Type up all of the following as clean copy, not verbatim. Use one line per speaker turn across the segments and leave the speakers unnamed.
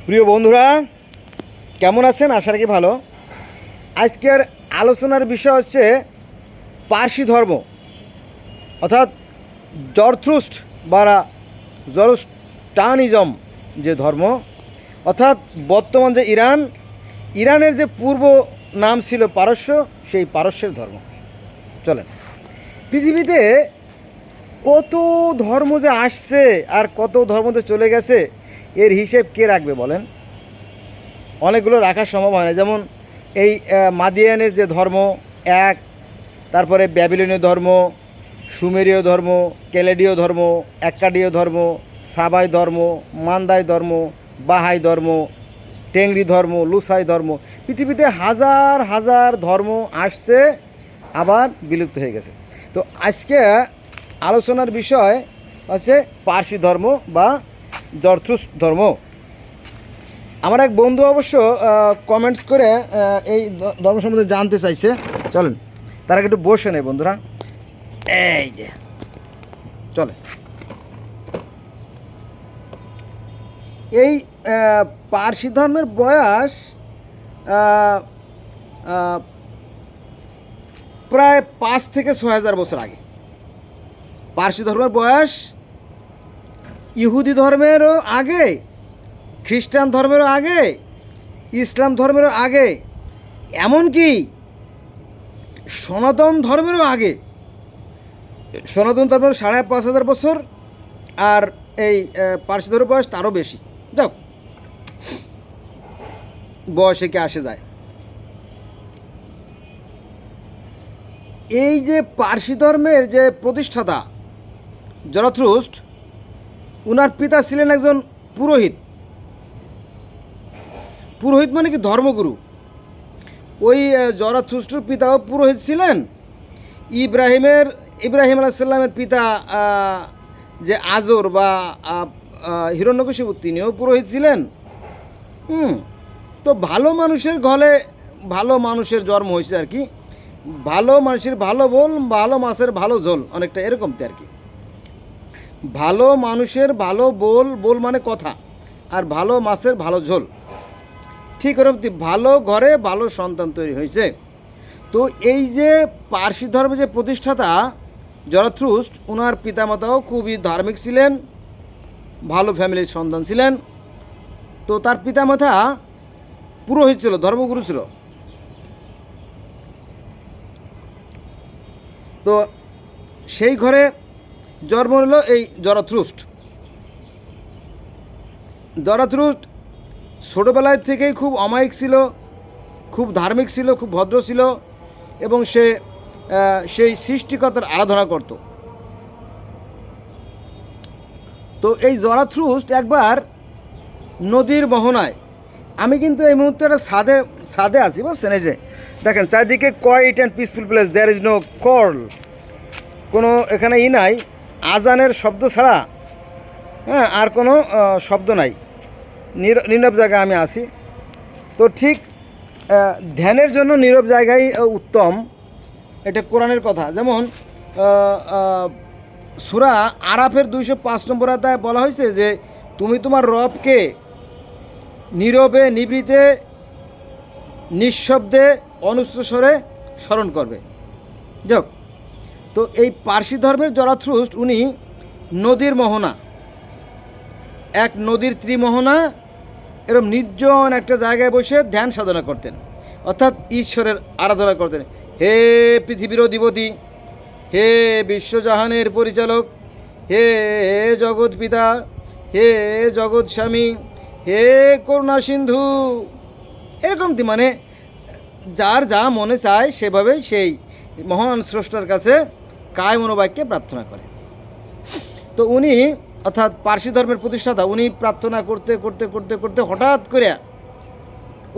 প্রিয় বন্ধুরা, কেমন আছেন? আশা রাখি ভালো। আজকের আলোচনার বিষয় হচ্ছে পার্সি ধর্ম, অর্থাৎ জরথ্রুস্ট বা জরস্টানিজম যে ধর্ম, অর্থাৎ বর্তমান যে ইরানের যে পূর্ব নাম ছিল পারস্য, সেই পারস্যের ধর্ম। চলেন, পৃথিবীতে কত ধর্ম যে আসছে আর কত ধর্ম যে চলে গেছে, এর হিসেব কে রাখবে বলেন? অনেকগুলো রাখা সম্ভব হয় না। যেমন এই মাদিয়ানের যে ধর্ম এক, তারপরে ব্যাবিলনীয় ধর্ম, সুমেরীয় ধর্ম, কেলেডীয় ধর্ম, অ্যাক্কাডীয় ধর্ম, সাবাই ধর্ম, মান্দাই ধর্ম, বাহাই ধর্ম, টেংরি ধর্ম, লুসাই ধর্ম। পৃথিবীতে হাজার হাজার ধর্ম আসছে, আবার বিলুপ্ত হয়ে গেছে। তো আজকে আলোচনার বিষয় হচ্ছে পার্সি ধর্ম বা জরথ্রুস্ট ধর্ম। আমার এক বন্ধু অবশ্য কমেন্টস করে এই ধর্ম সম্বন্ধে জানতে চাইছে। চলেন তার আগে একটু বসে নেই বন্ধুরা। এই যে চলে, এই পার্সি ধর্মের বয়স প্রায় 5 থেকে 6,000 বছর আগে। পার্সি ধর্মের বয়স ইহুদি ধর্মেরও আগে, খ্রিস্টান ধর্মেরও আগে, ইসলাম ধর্মেরও আগে, এমনকি সনাতন ধর্মেরও আগে। সনাতন ধর্মের 5,500 বছর, আর এই পার্সি ধর্মের বয়স তারও বেশি। যাও, বয়সে কে আসে যায়। এই যে পার্সি ধর্মের যে প্রতিষ্ঠাতা জরথ্রুস্ট, উনার পিতা ছিলেন একজন পুরোহিত। পুরোহিত মানে কি? ধর্মগুরু। ওই জরথ্রুস্টের পিতাও পুরোহিত ছিলেন। ইব্রাহিম আলাইসাল্লামের পিতা যে আজর বা হিরণ্যকশিপু, তিনিও পুরোহিত ছিলেন। তো ভালো মানুষের ঘরে ভালো মানুষের জন্ম হয়েছে আর কি। ভালো মানুষের ভালো বল, ভালো মাছের ভালো ঝোল, অনেকটা এরকম আর কি। ভালো মানুষের ভালো বল মানে কথা, আর ভালো মাছের ভালো ঝোল, ঠিক ওরকম ভালো ঘরে ভালো সন্তান তৈরি হয়েছে। তো এই যে পার্সি ধর্মের যে প্রতিষ্ঠাতা জরথ্রুস্ট, ওনার পিতামাতাও খুবই ধার্মিক ছিলেন, ভালো ফ্যামিলির সন্তান ছিলেন। তো তার পিতামাতা পুরোহিত ছিল, ধর্মগুরু ছিল। তো সেই ঘরে জন্ম নিল এই জরথ্রুস্ট। জরথ্রুস্ট ছোটোবেলায় থেকেই খুব অমায়িক ছিল, খুব ধার্মিক ছিল, খুব ভদ্র ছিল, এবং সে সেই সৃষ্টিকর্তার আরাধনা করত। তো এই জরথ্রুস্ট একবার নদীর মোহনায়, আমি কিন্তু এই মুহূর্তে একটা ছাদে আছি, বুঝছেন? এই যে দেখেন চারিদিকে quiet and peaceful place, there is no call, কোনো এখানে নাই, আজানের শব্দ ছাড়া, হ্যাঁ, আর কোনো শব্দ নাই, নীরব জায়গায় আমি আছি। তো ঠিক ধ্যানের জন্য নীরব জায়গায় উত্তম, এটা কোরআনের কথা। যেমন সূরা আরাফের 205 নম্বর আয়াতে বলা হয়েছে যে তুমি তোমার রবকে নীরবে, নিভৃতে, নিঃশব্দে, অনুচ্চস্বরে স্মরণ করবে। যাক, তো এই পার্সি ধর্মের জরথ্রুস্ট, উনি নদীর মোহনা, এক নদীর ত্রিমোহনা, এরকম নির্জন একটা জায়গায় বসে ধ্যান সাধনা করতেন, অর্থাৎ ঈশ্বরের আরাধনা করতেন। হে পৃথিবীর অধিপতি, হে বিশ্বজাহানের পরিচালক, হে জগৎ পিতা, হে জগৎ স্বামী, হে করুণা সিন্ধু, এরকম মানে যার যা মনে চায় সেভাবেই সেই মহান স্রষ্টার কাছে কায় মনোবাক্যে প্রার্থনা করে। তো উনি, অর্থাৎ পার্সি ধর্মের প্রতিষ্ঠাতা, উনি প্রার্থনা করতে করতে করতে করতে হঠাৎ করে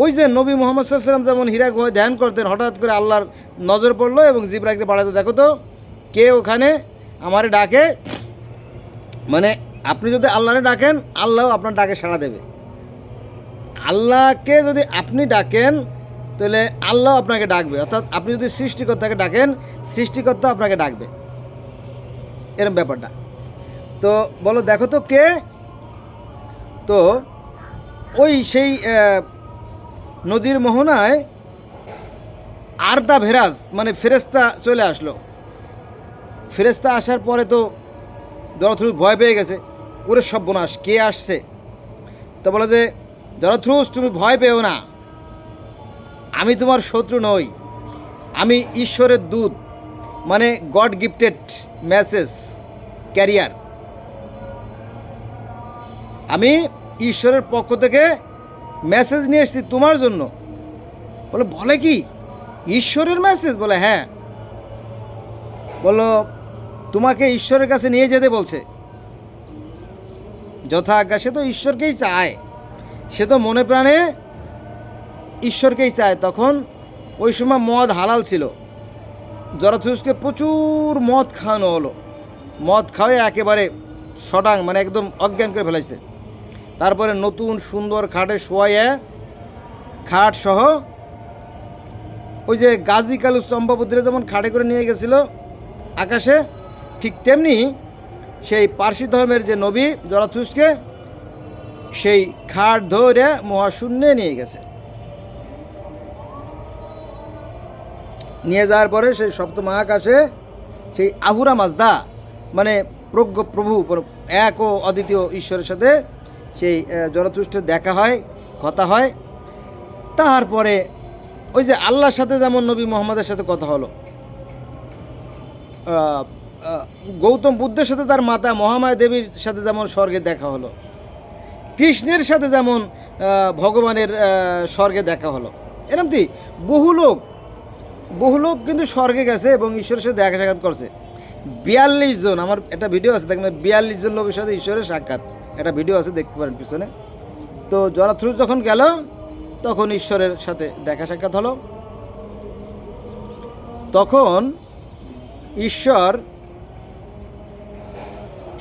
ওই যে নবী মুহাম্মদ সাল্লাল্লাহু আলাইহি ওয়াসাল্লাম যেমন হীরা গুহায় ধ্যান করতেন, হঠাৎ করে আল্লাহর নজর পড়লো এবং জিবরাইলকে পাঠাতে, দেখো তো কে ওখানে আমারে ডাকে। মানে আপনি যদি আল্লাহরে ডাকেন, আল্লাহ আপনার ডাকে সাড়া দেবে। আল্লাহকে যদি আপনি ডাকেন, তাহলে আল্লাহ আপনাকে ডাকবে। অর্থাৎ আপনি যদি সৃষ্টিকর্তাকে ডাকেন, সৃষ্টিকর্তা আপনাকে ডাকবে, এরকম ব্যাপারটা। তো বলো, দেখো তো কে। তো ওই সেই নদীর মোহনায় আরদা ভেরাজ মানে ফেরেস্তা চলে আসলো। ফেরেস্তা আসার পরে তো জরাথ্রুস ভয় পেয়ে গেছে, ওরে সর্বনাশ, কে আসছে? তো বলে যে জরাথ্রুস তুমি ভয় পেও না, আমি তোমার শত্রু নই, আমি ঈশ্বরের দূত, মানে গড গিফটেড মেসেজ ক্যারিয়ার। আমি ঈশ্বরের পক্ষ থেকে মেসেজ নিয়ে এসেছি তোমার জন্য। বলে কি ঈশ্বরের মেসেজ? বলে হ্যাঁ। বললো তোমাকে ঈশ্বরের কাছে নিয়ে যেতে বলছে। যথা আজ্ঞা, সে তো ঈশ্বরকেই চায়, সে তো মনে প্রাণে ঈশ্বরকেই চায়। তখন ওই সময় মদ হালাল ছিল, জরাথ্রুসকে প্রচুর মদ খাওয়ানো হলো। মদ খাওয়াই একেবারে শটাং মানে একদম অজ্ঞান করে ফেলাইছে। তারপরে নতুন সুন্দর খাটে শোয়াইয়া, খাট সহ ওই যে গাজী কালু চম্পাবতীরা যেমন খাটে করে নিয়ে গেছিল আকাশে, ঠিক তেমনি সেই পার্সি ধর্মের যে নবী জরাথ্রুসকে সেই খাট ধরে মহাশূন্যে নিয়ে গেছে। নিয়ে যাওয়ার পরে সেই সপ্ত মহাকাশে সেই আহুরা মাজদা মানে প্রজ্ঞ প্রভু এক ও অদ্বিতীয় ঈশ্বরের সাথে সেই জরাথ্রুষ্টের দেখা হয়, কথা হয়। তারপরে ওই যে আল্লাহর সাথে যেমন নবী মোহাম্মদের সাথে কথা হলো, গৌতম বুদ্ধের সাথে তার মাতা মহামায়া দেবীর সাথে যেমন স্বর্গে দেখা হলো, কৃষ্ণের সাথে যেমন ভগবানের স্বর্গে দেখা হলো, এরকমটি বহু লোক কিন্তু স্বর্গে গেছে এবং ঈশ্বরের সাথে দেখা সাক্ষাৎ করছে। 42 জন, আমার একটা ভিডিও আছে দেখবেন, 42 জন লোকের সাথে ঈশ্বরের সাক্ষাৎ, একটা ভিডিও আছে, দেখতে পারেন পিছনে। তো জরাথ্রুস যখন গেল তখন ঈশ্বরের সাথে দেখা সাক্ষাৎ হলো। তখন ঈশ্বর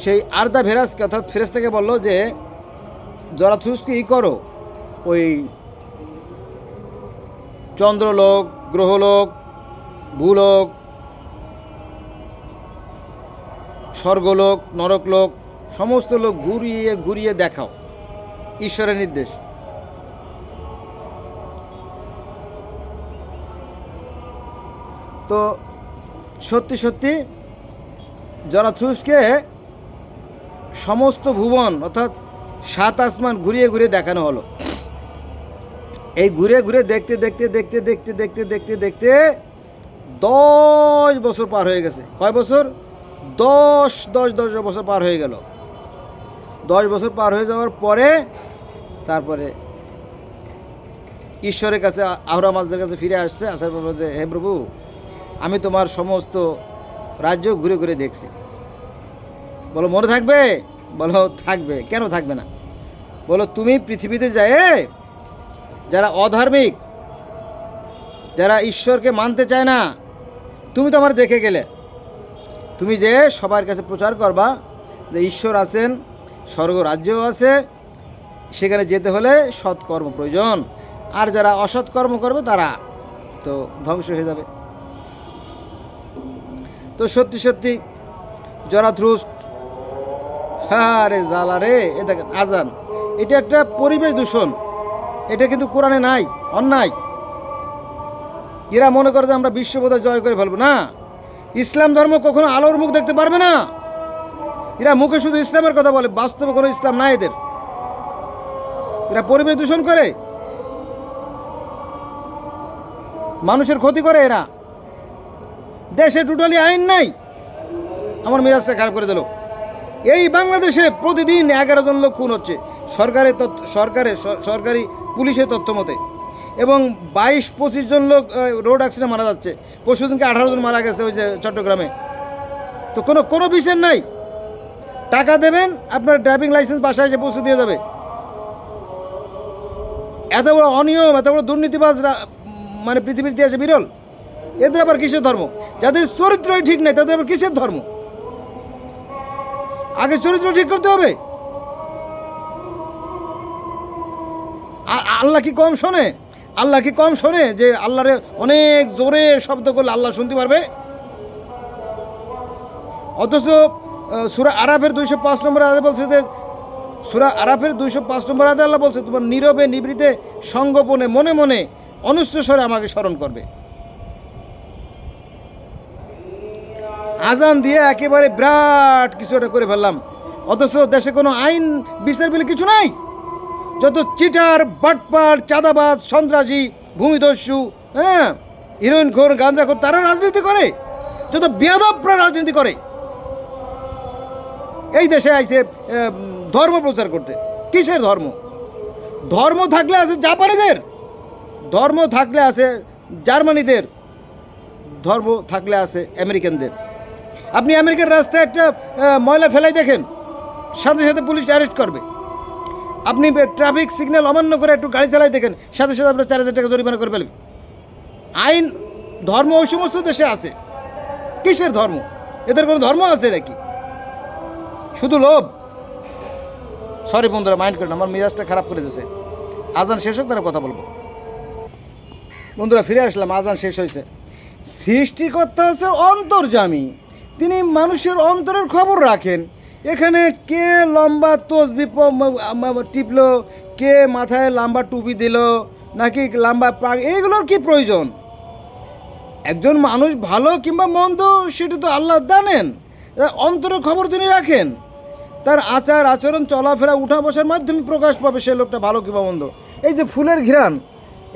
সেই আরদা ভেরাজকে অর্থাৎ ফেরেশতাকে বলল যে জরাথ্রুসকে করো, ওই চন্দ্রলোক, গ্রহলোক, ভূলোক, স্বর্গলোক, নরকলোক সমস্ত লোক ঘুরিয়ে ঘুরিয়ে দেখাও, ঈশ্বরের নির্দেশ। তো সত্যি সত্যি জরাথ্রুসকে সমস্ত ভুবন অর্থাৎ 7 আসমান ঘুরিয়ে ঘুরিয়ে দেখানো হলো। এই ঘুরে ঘুরে দেখতে দেখতে দেখতে দেখতে দেখতে দেখতে দেখতে 10 বছর পার হয়ে গেছে। কয় বছর? 10 বছর পার হয়ে গেল। 10 বছর পার হয়ে যাওয়ার পরে তারপরে ঈশ্বরের কাছে, আহুরা মাজদের কাছে ফিরে আসছে। আসার পর যে হে প্রভু, আমি তোমার সমস্ত রাজ্য ঘুরে ঘুরে দেখছি। বলো মনে থাকবে? বলো থাকবে, কেন থাকবে না? বলো তুমি পৃথিবীতে যায় যারা অধার্মিক, যারা ঈশ্বরকে মানতে চায় না, তুমি তো আমার দেখে গেলে, তুমি যে সবার কাছে প্রচার করবা যে ঈশ্বর আছেন, স্বর্গ রাজ্যও আছে, সেখানে যেতে হলে সৎকর্ম প্রয়োজন, আর যারা অসৎকর্ম করবে তারা তো ধ্বংস হয়ে যাবে। তো সত্যি সত্যি জরাথ্রুস, হ্যাঁ রে জ্বালা রে, এ দেখেন আজান, এটা একটা পরিবেশ দূষণ, এটা কিন্তু কোরআনে নাই, অন্যায়। এরা মনে করে যে আমরা বিশ্ববোধা জয় করে ফেলবো না, ইসলাম ধর্ম কখনো আলোর মুখ দেখতে পারবে না। এরা মুখে শুধু ইসলামের কথা বলে, বাস্তবে কোনো ইসলাম নাই এদের। এরা পরিবেশ দূষণ করে, মানুষের ক্ষতি করে, এরা দেশে টোটালি আইন নাই। আমার মেজাজটা খারাপ করে দিল। এই বাংলাদেশে প্রতিদিন 11 জন লোক খুন হচ্ছে সরকারি পুলিশের তথ্য মতে, এবং 22-25 জন লোক রোড অ্যাক্সিডেন্টে মারা যাচ্ছে। পরশুদিনকে 18 জন মারা গেছে ওই যে চট্টগ্রামে। তো কোনো বিচার নাই। টাকা দেবেন, আপনার ড্রাইভিং লাইসেন্স বাসায় এসে পৌঁছে দিয়ে যাবে। এত বড় অনিয়ম, এত বড় দুর্নীতিবাজরা মানে পৃথিবীর ইতিহাসে বিরল। এদের আবার কিসের ধর্ম? যাদের চরিত্রই ঠিক নেই তাদের আবার কিসের ধর্ম? আগে চরিত্র ঠিক করতে হবে। আল্লাহ কি কম শোনে? আল্লাহ কি কম শোনে যে আল্লাহরে অনেক জোরে শব্দ করলে আল্লাহ শুনতে পারবে? অথচ সূরা আরাফের 205 নম্বরে আয়াতে বলছে যে সূরা আরাফের 205 নম্বর আয়াতে আল্লাহ বলছে, তোমার নীরবে নিভৃতে সঙ্গোপনে মনে মনে অনুচ্চস্বরে আমাকে স্মরণ করবে। আজান দিয়ে একেবারে বিরাট কিছু একটা করে ফেললাম, অথচ দেশে কোনো আইন বিচার বলে কিছু নাই। যত চিটার, বাটপার, চাঁদাবাজ, সন্ত্রাসী, ভূমিদস্যু, হ্যাঁ, হিরোইনখোর, গাঁজাখোর, তারা রাজনীতি করে, যত বেয়াদবরা রাজনীতি করে। এই দেশে আইছে ধর্ম প্রচার করতে। কিসের ধর্ম? ধর্ম থাকলে আছে জাপানিদের, ধর্ম থাকলে আছে জার্মানিদের, ধর্ম থাকলে আছে আমেরিকানদের। আপনি আমেরিকার রাস্তায় একটা ময়লা ফেলাই দেখেন, সাথে সাথে পুলিশ অ্যারেস্ট করবে। আপনি ট্রাফিক সিগন্যাল অমান্য করে একটু গাড়ি চালাই দেখেন, সাথে সাথে আপনার 4,000 টাকা জরিমানা করে ফেলবে। আইন, ধর্ম ওই সমস্ত দেশে আছে। কিসের ধর্ম? এদের কোনো ধর্ম আছে নাকি? শুধু লোভ। সরি বন্ধুরা, মাইন্ড করেন, আমার মেজাজটা খারাপ করে দিয়েছে। আজান শেষ হোক, তারা কথা বলবো। বন্ধুরা ফিরে আসলাম, আজান শেষ হয়েছে। সৃষ্টিকর্তা হচ্ছে অন্তর্যামী, তিনি মানুষের অন্তরের খবর রাখেন। এখানে কে লম্বা তসবি টিপলো, কে মাথায় লম্বা টুপি দিল, নাকি লম্বা পাগ, এইগুলোর কি প্রয়োজন? একজন মানুষ ভালো কিংবা মন্দ সেটা তো আল্লাহ জানেন, অন্তরের খবর তিনি রাখেন। তার আচার আচরণ, চলাফেরা, উঠা বসার মাধ্যমে প্রকাশ পাবে সে লোকটা ভালো কিংবা মন্দ। এই যে ফুলের ঘ্রাণ,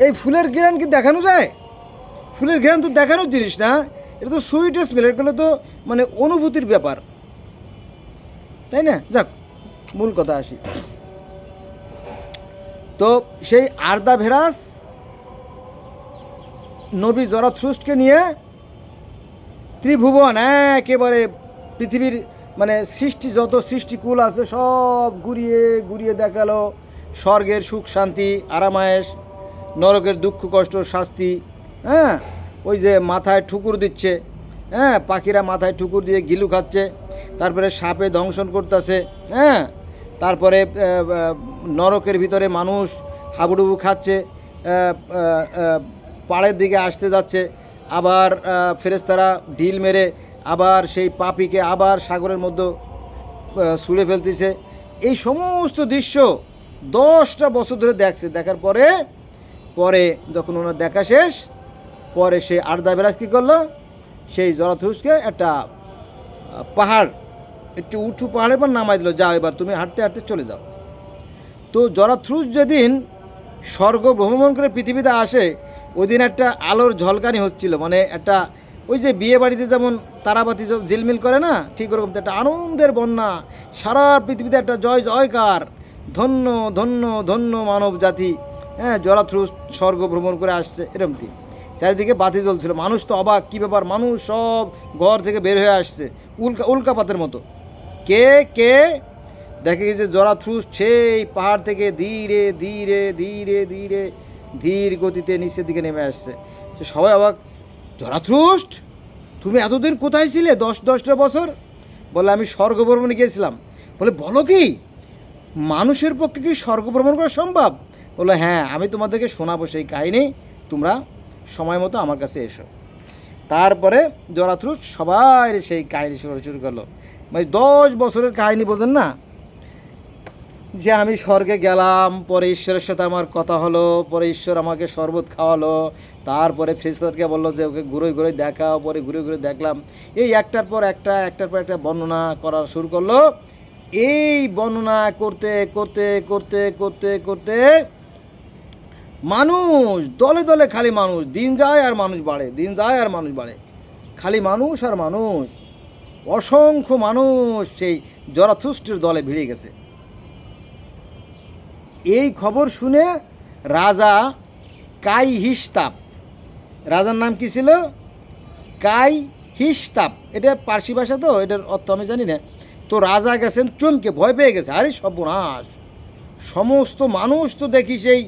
এই ফুলের ঘ্রাণ কি দেখানো যায়? ফুলের ঘ্রাণ তো দেখানোর জিনিস না, এটা তো সুইট স্মেল, এগুলো তো মানে অনুভূতির ব্যাপার, তাই না? যাক, মূল কথা আসি। তো সেই আর্দাভেরাস নবী জরাথ্রুস্টকে নিয়ে ত্রিভুবন, একেবারে পৃথিবীর মানে সৃষ্টি, যত সৃষ্টিকুল আছে সব ঘুরিয়ে ঘুরিয়ে দেখালো। স্বর্গের সুখ শান্তি আরামায়েশ, নরকের দুঃখ কষ্ট শাস্তি। হ্যাঁ, ওই যে মাথায় ঠুকুর দিচ্ছে, হ্যাঁ, পাখিরা মাথায় ঠুকুর দিয়ে গিলু খাচ্ছে, তারপরে সাপে দংশন করতেছে, হ্যাঁ, তারপরে নরকের ভিতরে মানুষ হাবুডুবু খাচ্ছে, পাড়ের দিকে আসতে যাচ্ছে, আবার ফেরেশতারা ঢিল মেরে আবার সেই পাপিকে আবার সাগরের মধ্যে ছুঁড়ে ফেলতেছে। এই সমস্ত দৃশ্য 10টা বছর ধরে দেখছে। দেখার পরে পরে যখন ওনার দেখা শেষ, পরে সে আর্দাভেরাস কী করলো, সেই জরাথুস্টকে একটা পাহাড়, একটু উঁচু পাহাড়ের পর নামাই দিল, যাও এবার তুমি হাঁটতে হাঁটতে চলে যাও। তো জরাথুস্ট যেদিন স্বর্গ ভ্রমণ করে পৃথিবীতে আসে, ওই দিন একটা আলোর ঝলকানি হচ্ছিল, মানে একটা ওই যে বিয়ে বাড়িতে যেমন তারাবাতি ঝিলমিল করে না, ঠিক ওরকম একটা আনন্দের বন্যা, সারা পৃথিবীতে একটা জয় জয়কার, ধন্য ধন্য ধন্য মানব জাতি, হ্যাঁ, জরাথুস্ট স্বর্গ ভ্রমণ করে আসছে, এরকমটি। চারিদিকে বাতি জ্বলছিল, মানুষ তো অবাক, কী ব্যাপার, মানুষ সব ঘর থেকে বের হয়ে আসছে উল্কাপাতের মতো। কে কে দেখে গেছে জরাথুস্ট সেই পাহাড় থেকে ধীরে ধীরে ধীরে ধীরে ধীর গতিতে নিচের দিকে নেমে আসছে। তো সবাই অবাক, জরাথুস্ট তুমি এতদিন কোথায় ছিলে 10টা বছর? বলে আমি স্বর্গ ভ্রমণে গিয়েছিলাম। বলে বলো কি, মানুষের পক্ষে কি স্বর্গ ভ্রমণ করা সম্ভব? বললো হ্যাঁ, আমি তোমাদেরকে শোনাবো সেই কাহিনী, তোমরা সময় মতো আমার কাছে এসো। তারপরে জরাথুস্ট সবাই সেই কাহিনী শুরু করলো। মানে 10 বছরের কাহিনী, বোঝেন না, যে আমি স্বর্গে গেলাম, পরে ঈশ্বরের সাথে আমার কথা হলো, পরে ঈশ্বর আমাকে শরবত খাওয়ালো, তারপরে ফেরেশতাকে বললো যে ওকে ঘুরে ঘুরে দেখাও, পরে ঘুরে ঘুরে দেখলাম। এই একটার পর একটা বর্ণনা করা শুরু করলো। এই বর্ণনা করতে করতে করতে করতে করতে মানুষ দলে দলে, খালি মানুষ, দিন যায় আর মানুষ বাড়ে, দিন যায় আর মানুষ বাড়ে, খালি মানুষ আর মানুষ, অসংখ্য মানুষ সেই জরাথুস্টের দলে ভিড়ে গেছে। এই খবর শুনে রাজা কাইহিস্তাপ, রাজার নাম কি ছিল? কাইহিস্তাপ, এটা পার্সি ভাষা, তো এটার অর্থ আমি জানি না। তো রাজা গেছেন চমকে, ভয় পেয়ে গেছে, আরে সর্বনাশ, সমস্ত মানুষ তো দেখি সেই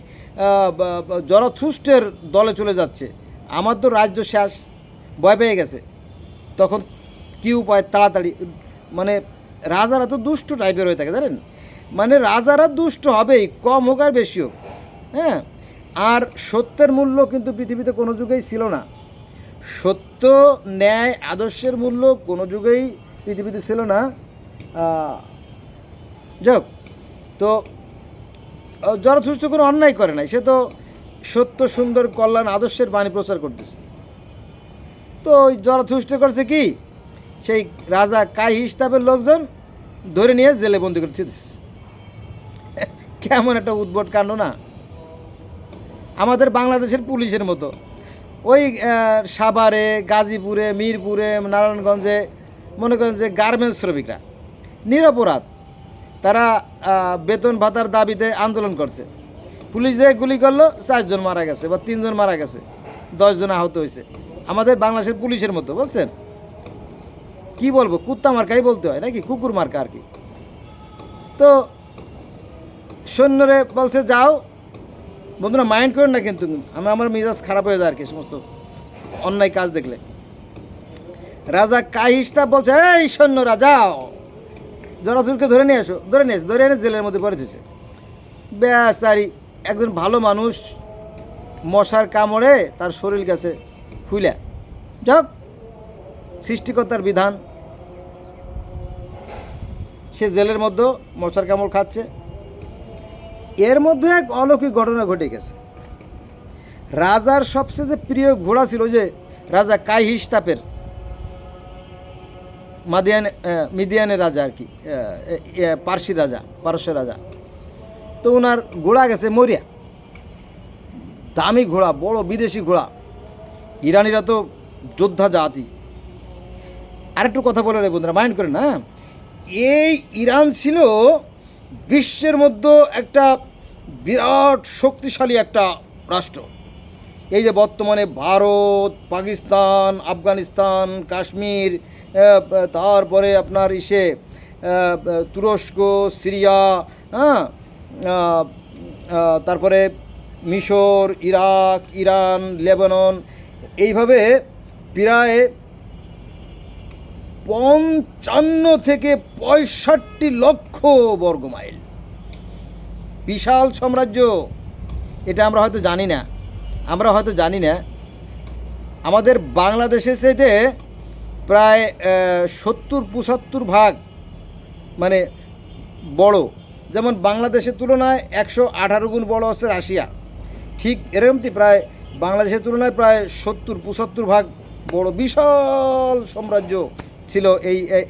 জরাথুস্টের দলে চলে যাচ্ছে, আমার তো রাজ্য শেষ, ভয় পেয়ে গেছে। তখন কী উপায়, তাড়াতাড়ি, মানে রাজারা তো দুষ্ট টাইপের হয়ে থাকে জানেন, মানে রাজারা দুষ্ট হবেই, কম হোক আর বেশি হোক, হ্যাঁ। আর সত্যের মূল্য কিন্তু পৃথিবীতে কোনো যুগেই ছিল না, সত্য ন্যায় আদর্শের মূল্য কোনো যুগেই পৃথিবীতে ছিল না। যাক, তো জরথুস্ট কোনো অন্যায় করে নাই, সে তো সত্য সুন্দর কল্যাণ আদর্শের বাণী প্রচার করতেছে। তো ওই জরথুস্ট করছে কি, সেই রাজা কাইহিস্তাপের লোকজন ধরে নিয়ে জেলে বন্দি করে দিচ্ছে। কেমন একটা উদ্ভট কাণ্ড না, আমাদের বাংলাদেশের পুলিশের মতো। ওই সাভারে, গাজীপুরে, মিরপুরে, নারায়ণগঞ্জে মনে করেন যে গার্মেন্টস শ্রমিকরা নিরপরাধ, তারা বেতন ভাতার দাবিতে আন্দোলন করছে, পুলিশ যে গুলি করলো, 4 জন মারা গেছে বা 3 জন মারা গেছে, 10 জন আহত হয়েছে। আমাদের বাংলাদেশের পুলিশের মতো, বুঝছেন? কি বলবো, কুত্তা মার্কাই বলতে হয় নাকি, কুকুর মার্কা আর কি। তো সৈন্যরে বলছে যাও, বন্ধুরা মাইন্ড করেন না কিন্তু, আমার মেজাজ খারাপ হয়ে যায় আর কি সমস্ত অন্যায় কাজ দেখলে। রাজা কাইহিস্তাপ বলছে এই সৈন্যরা যাও, জরাসুরকে ধরে নিয়ে এসো, ধরে এনে জেলের মধ্যে পড়ে দিয়েছে। বেচারি একজন ভালো মানুষ, মশার কামড়ে তার শরীর গেছে ফুলে, যাক সৃষ্টিকর্তার বিধান, সে জেলের মধ্যে মশার কামড় খাচ্ছে। এর মধ্যে এক অলৌকিক ঘটনা ঘটে গেছে। রাজার সবচেয়ে যে প্রিয় ঘোড়া ছিল, যে রাজা কাইহিস্তাপের, মিদিয়ানের রাজা আর কি, পারস্যের রাজা, তো ওনার ঘোড়া গেছে মরিয়া, দামি ঘোড়া, বড় বিদেশি ঘোড়া। ইরানিরা তো যোদ্ধা জাতি। আরেকটু কথা বলে রে বন্ধুরা, মাইন্ড করেন না, এই ইরান ছিল বিশ্বের মধ্যে একটা বিরাট শক্তিশালী একটা রাষ্ট্র। এই যে বর্তমানে ভারত, পাকিস্তান, আফগানিস্তান, কাশ্মীর, তারপরে আপনার তুরস্ক, সিরিয়া, হ্যাঁ, তারপরে মিশর, ইরাক, ইরান, লেবানন, এইভাবে প্রায় 55 থেকে 65 লক্ষ বর্গমাইল বিশাল সাম্রাজ্য। এটা আমরা হয়তো জানি না। আমাদের বাংলাদেশের চাইতে প্রায় 70-75 ভাগ মানে বড়। যেমন বাংলাদেশের তুলনায় 118 গুণ বড় হচ্ছে রাশিয়া, ঠিক এরকমই প্রায় বাংলাদেশের তুলনায় প্রায় 70-75 ভাগ বড় বিশাল সাম্রাজ্য ছিল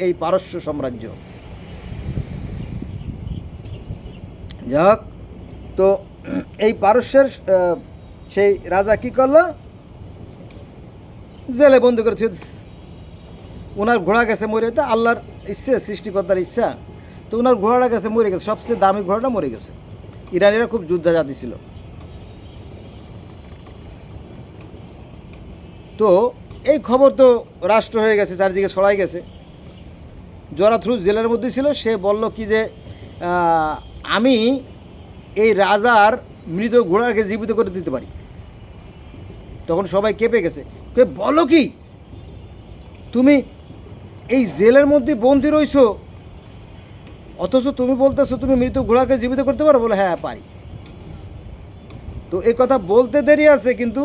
এই পারস্য সাম্রাজ্য। যাক, তো এই পারস্যের সেই রাজা কি করলো, জেলে বন্দি করে থুয়ে দিচ্ছে। ওনার ঘোড়া গেছে মরে, তো আল্লাহর ইচ্ছা, সৃষ্টিকর্তার ইচ্ছা, তো ওনার ঘোড়াটা গেছে মরে গেছে, সবচেয়ে দামি ঘোড়াটা মরে গেছে। ইরানিরা খুব যোদ্ধা জাতি ছিল। তো এই খবর তো রাষ্ট্র হয়ে গেছে, চারিদিকে ছড়াই গেছে। জরাথ্রুস জেলের মধ্যে ছিল, সে বলল কি যে আমি এই রাজার মৃত ঘোড়াকে জীবিত করে দিতে পারি। তখন সবাই কেঁপে গেছে, বলো কি, তুমি এই জেলের মধ্যে বন্দি রইছো, অথচ তুমি বলতেছো তুমি মৃত ঘোড়াকে জীবিত করতে পারো? বলে হ্যাঁ পারি। তো এই কথা বলতে দেরি আছে, কিন্তু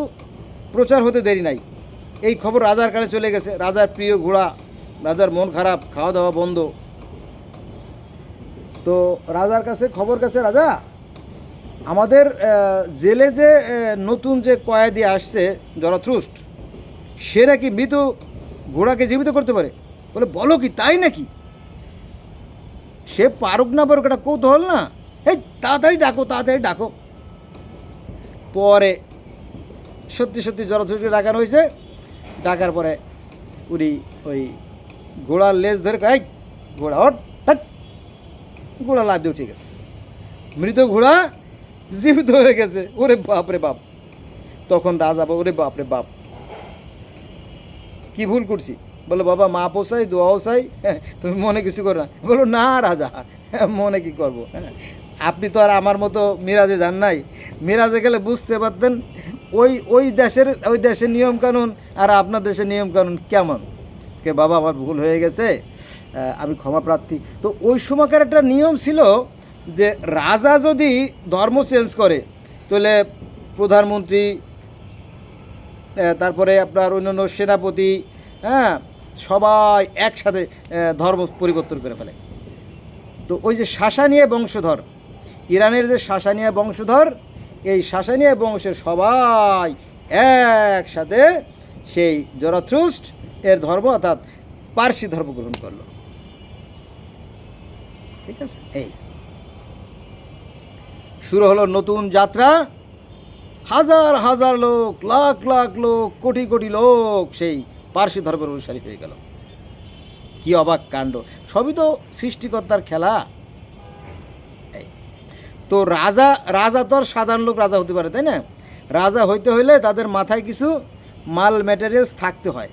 প্রচার হতে দেরি নাই। এই খবর রাজার কানে চলে গেছে, রাজার প্রিয় ঘোড়া, রাজার মন খারাপ, খাওয়া দাওয়া বন্ধ। তো রাজার কাছে খবর গেছে, রাজা আমাদের জেলে যে নতুন যে কয়েদি আসছে জরাথ্রুস্ট, সে নাকি মৃত ঘোড়াকে জীবিত করতে পারে। বলে বলো কি, তাই নাকি? সে পারুক না পারুক, একটা কৌতূহল না, এই তাড়াতাড়ি ডাকো। পরে সত্যি জরাথ্রুস্টকে ডাকানো হয়েছে। ডাকার পরে উনি ওই ঘোড়ার লেজ ধরে, এই ঘোড়া হট, ঘোড়া লাভ দিয়ে উঠে গেছে, মৃত ঘোড়া জীবিত হয়ে গেছে। ওরে বাপ রে বাপ! তখন রাজা, ওরে বাপ রে বাপ, কি ভুল করছি? বলো বাবা মাপও চাই, দোয়াও চাই, তুমি মনে কিছু করো না। বলো না রাজা, মনে কি করবো, আপনি তো আর আমার মতো মিরাজে যান নাই। মিরাজে গেলে বুঝতে পারতেন ওই দেশের নিয়মকানুন আর আপনার দেশের নিয়মকানুন কেমন। বাবা আমার ভুল হয়ে গেছে, আমি ক্ষমা প্রার্থী। তো ওই সময়কার একটা নিয়ম ছিল যে রাজা যদি ধর্ম চেঞ্জ করে, তাহলে প্রধানমন্ত্রী, তারপরে আপনার অন্যান্য সেনাপতি, হ্যাঁ, সবাই একসাথে ধর্ম পরিবর্তন করে ফেলে। তো ওই যে শাসানীয় বংশধর, ইরানের যে সাসানিয়া বংশধর, এই সাসানিয়া বংশের সবাই একসাথে সেই জরাথ্রুস্ট এর ধর্ম অর্থাৎ পার্সি ধর্ম গ্রহণ করলো। ঠিক আছে, এই শুরু হলো নতুন যাত্রা। হাজার হাজার লোক, লাখ লাখ লোক, কোটি কোটি লোক সেই পার্সি ধর্মের অনুসারী হয়ে গেল। কি অবাক কাণ্ড! সবই তো সৃষ্টিকর্তার খেলা। এই তো রাজা তো আর সাধারণ লোক রাজা হতে পারে, তাই না? রাজা হইতে হইলে তাদের মাথায় কিছু মাল ম্যাটেরিয়ালস থাকতে হয়।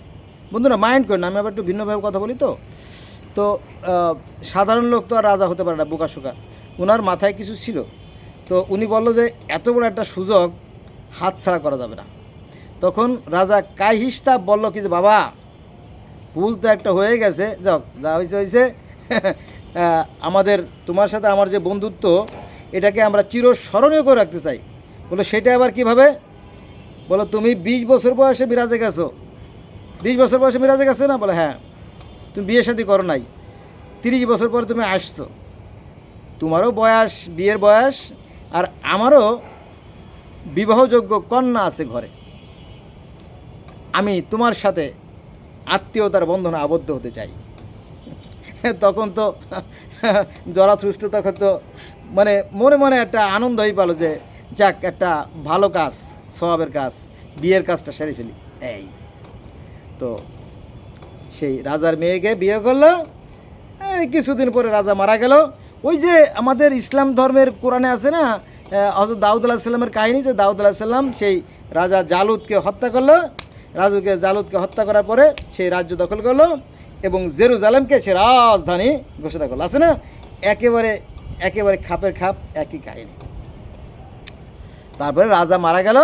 বন্ধুরা মাইন্ড করেন, আমি আবার একটু ভিন্নভাবে কথা বলি। তো সাধারণ লোক তো আর রাজা হতে পারে না, বোকাশোকা। ওনার মাথায় কিছু ছিল। তো উনি বলল যে এত বড় একটা সুযোগ হাতছাড়া করা যাবে না। তখন রাজা কাইহিস্তা বলল কি যে বাবা, ভুল তো একটা হয়ে গেছে, যাক যা হয়েছে হয়েছে। আমাদের তোমার সাথে আমার যে বন্ধুত্ব, এটাকে আমরা চিরস্মরণীয় করে রাখতে চাই। বলো সেটা আবার কীভাবে? বলো তুমি 20 বছর বয়সে বিরাজে গেছো, 20 বছর বয়সে বিরাজে গেছো না? বলে হ্যাঁ। তুমি বিয়ে শাদী করো নাই, 30 বছর পরে তুমি আসছো, তোমারও বয়স, বিয়ের বয়স, আর আমারও বিবাহযোগ্য কন্যা আছে ঘরে। আমি তোমার সাথে আত্মীয়তার বন্ধনে আবদ্ধ হতে চাই। তখন তো জরাথ্রুষ্ট তখন তো মানে মনে মনে একটা আনন্দ হয়ে পেল যে যাক, একটা ভালো কাজ, সওয়াবের কাজ, বিয়ের কাজটা সেরে ফেলি। এই তো সেই রাজার মেয়েকে বিয়ে করলো। কিছুদিন পরে রাজা মারা গেল। ওই যে আমাদের ইসলাম ধর্মের কোরআনে আছে না হযরত দাউদ আলাইহিস সালামের কাহিনী, যে দাউদ আলাইহিস সালাম সেই রাজা জালুদকে হত্যা করলো। জালুদকে হত্যা করার পরে সেই রাজ্য দখল করলো এবং জেরুজালেমকে সে রাজধানী ঘোষণা করলো। আছে না, একেবারে খাপের খাপ একই কাহিনী। তারপরে রাজা মারা গেল।